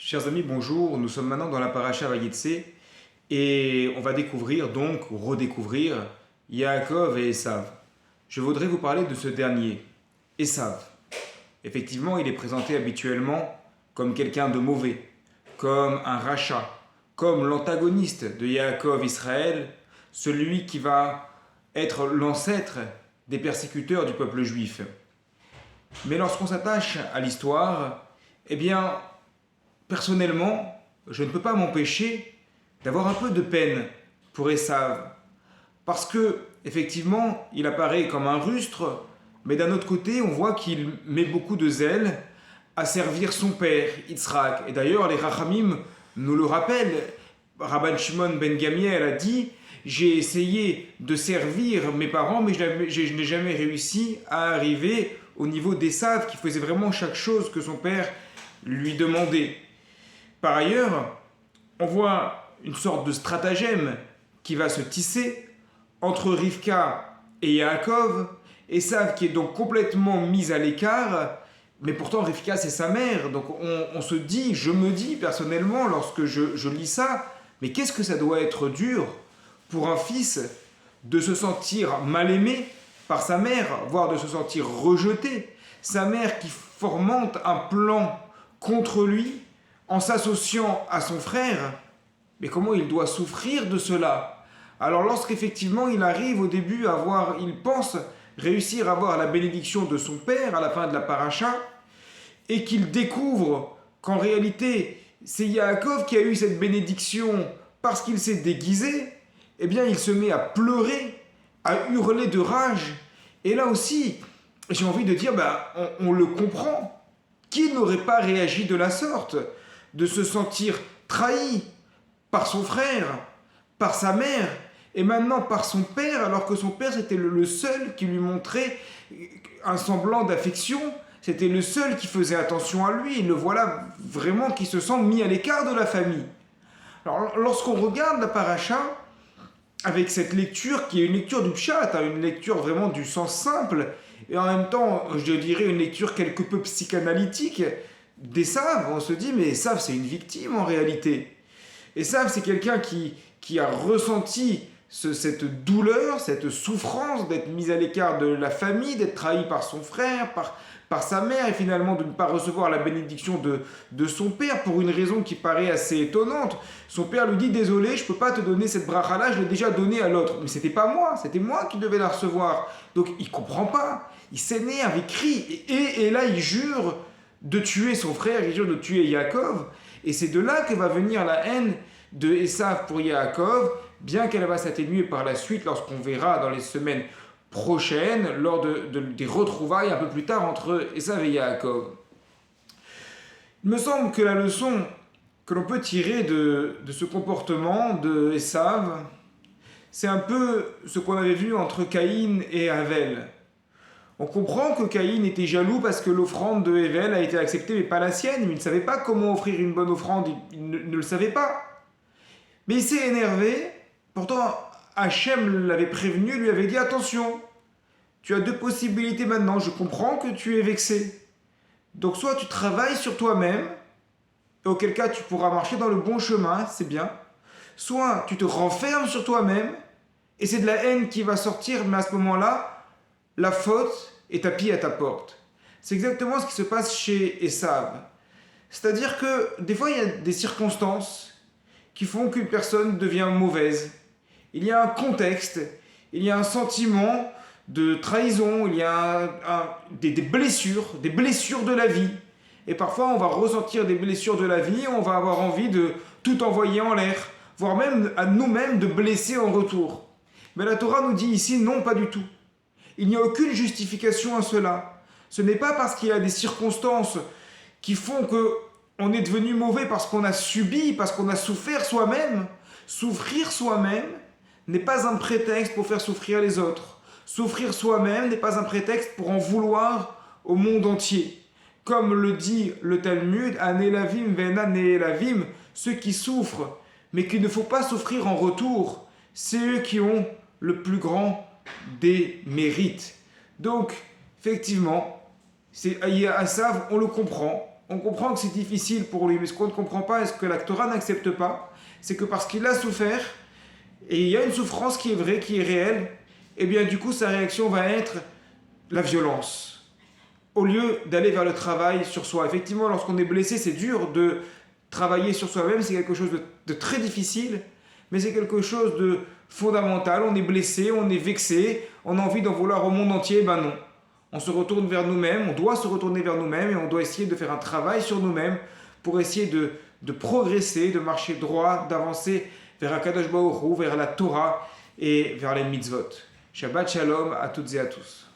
Chers amis, bonjour. Nous sommes maintenant dans la paracha Vayetse et on va découvrir donc, ou redécouvrir, Yaakov et Esav. Je voudrais vous parler de ce dernier, Esav. Effectivement, il est présenté habituellement comme quelqu'un de mauvais, comme un rachat, comme l'antagoniste de Yaakov Israël, celui qui va être l'ancêtre des persécuteurs du peuple juif. Mais lorsqu'on s'attache à l'histoire, eh bien, personnellement, je ne peux pas m'empêcher d'avoir un peu de peine pour Esav. Parce que, effectivement, il apparaît comme un rustre, mais d'un autre côté, on voit qu'il met beaucoup de zèle à servir son père, Yitzhak. Et d'ailleurs, les Rachamim nous le rappellent. Rabban Shimon ben Gamiel a dit: j'ai essayé de servir mes parents, mais je n'ai jamais réussi à arriver au niveau d'Esav, qui faisait vraiment chaque chose que son père lui demandait. Par ailleurs, on voit une sorte de stratagème qui va se tisser entre Rivka et Yaakov. Esav qui est donc complètement mis à l'écart, mais pourtant Rivka c'est sa mère. Donc on se dit, je me dis personnellement lorsque je lis ça, mais qu'est-ce que ça doit être dur pour un fils de se sentir mal aimé par sa mère, voire de se sentir rejeté. Sa mère qui fomente un plan contre lui en s'associant à son frère. Mais comment il doit souffrir de cela? Alors lorsqu'effectivement il arrive au début à voir, il pense réussir à avoir la bénédiction de son père à la fin de la paracha, et qu'il découvre qu'en réalité c'est Yaakov qui a eu cette bénédiction parce qu'il s'est déguisé, eh bien il se met à pleurer, à hurler de rage. Et là aussi, j'ai envie de dire, on le comprend. Qui n'aurait pas réagi de la sorte? De se sentir trahi par son frère, par sa mère, et maintenant par son père, alors que son père c'était le seul qui lui montrait un semblant d'affection, c'était le seul qui faisait attention à lui, et le voilà vraiment qui se sent mis à l'écart de la famille. Alors lorsqu'on regarde la paracha, avec cette lecture qui est une lecture du pshat, une lecture vraiment du sens simple, et en même temps, je dirais une lecture quelque peu psychanalytique d'Esav, on se dit, mais Esav c'est une victime en réalité. Esav c'est quelqu'un qui a ressenti cette douleur, cette souffrance d'être mis à l'écart de la famille, d'être trahi par son frère, par sa mère, et finalement de ne pas recevoir la bénédiction de son père pour une raison qui paraît assez étonnante. Son père lui dit: désolé, je ne peux pas te donner cette bracha-là, je l'ai déjà donnée à l'autre. Mais c'était pas moi, c'était moi qui devais la recevoir. Donc il comprend pas, il s'énerve, il crie, et là il jure de tuer son frère, il jure de tuer Yaakov, et c'est de là que va venir la haine de Esav pour Yaakov, bien qu'elle va s'atténuer par la suite lorsqu'on verra dans les semaines prochaines, lors des retrouvailles un peu plus tard entre Esav et Yaakov. Il me semble que la leçon que l'on peut tirer de ce comportement de Esav, c'est un peu ce qu'on avait vu entre Caïn et Havel. On comprend que Caïn était jaloux parce que l'offrande de Hevel a été acceptée mais pas la sienne. Il ne savait pas comment offrir une bonne offrande, il ne le savait pas. Mais il s'est énervé. Pourtant, Hachem l'avait prévenu, lui avait dit: attention, tu as deux possibilités maintenant, je comprends que tu es vexé. Donc soit tu travailles sur toi-même, et auquel cas tu pourras marcher dans le bon chemin, c'est bien. Soit tu te renfermes sur toi-même, et c'est de la haine qui va sortir, mais à ce moment-là, la faute est tapie à ta porte. C'est exactement ce qui se passe chez Esav. C'est-à-dire que des fois, il y a des circonstances qui font qu'une personne devient mauvaise. Il y a un contexte, il y a un sentiment de trahison, il y a des blessures de la vie. Et parfois, on va ressentir des blessures de la vie, on va avoir envie de tout envoyer en l'air, voire même à nous-mêmes de blesser en retour. Mais la Torah nous dit ici: non, pas du tout. Il n'y a aucune justification à cela. Ce n'est pas parce qu'il y a des circonstances qui font qu'on est devenu mauvais parce qu'on a subi, parce qu'on a souffert soi-même. Souffrir soi-même n'est pas un prétexte pour faire souffrir les autres. Souffrir soi-même n'est pas un prétexte pour en vouloir au monde entier. Comme le dit le Talmud, Anelavim vena neelavim, ceux qui souffrent, mais qu'il ne faut pas souffrir en retour, c'est eux qui ont le plus grand des mérites. Donc, effectivement, c'est Esav, on le comprend, on comprend que c'est difficile pour lui, mais ce qu'on ne comprend pas et ce que la Torah n'accepte pas, c'est que parce qu'il a souffert, et il y a une souffrance qui est vraie, qui est réelle, et bien du coup sa réaction va être la violence. Au lieu d'aller vers le travail sur soi. Effectivement, lorsqu'on est blessé, c'est dur de travailler sur soi-même, c'est quelque chose de très difficile, mais c'est quelque chose de fondamental. On est blessé, on est vexé, on a envie d'en vouloir au monde entier, ben non. On se retourne vers nous-mêmes, on doit se retourner vers nous-mêmes et on doit essayer de faire un travail sur nous-mêmes pour essayer de progresser, de marcher droit, d'avancer vers Akadosh Baruch Hu, vers la Torah et vers les mitzvot. Shabbat Shalom à toutes et à tous.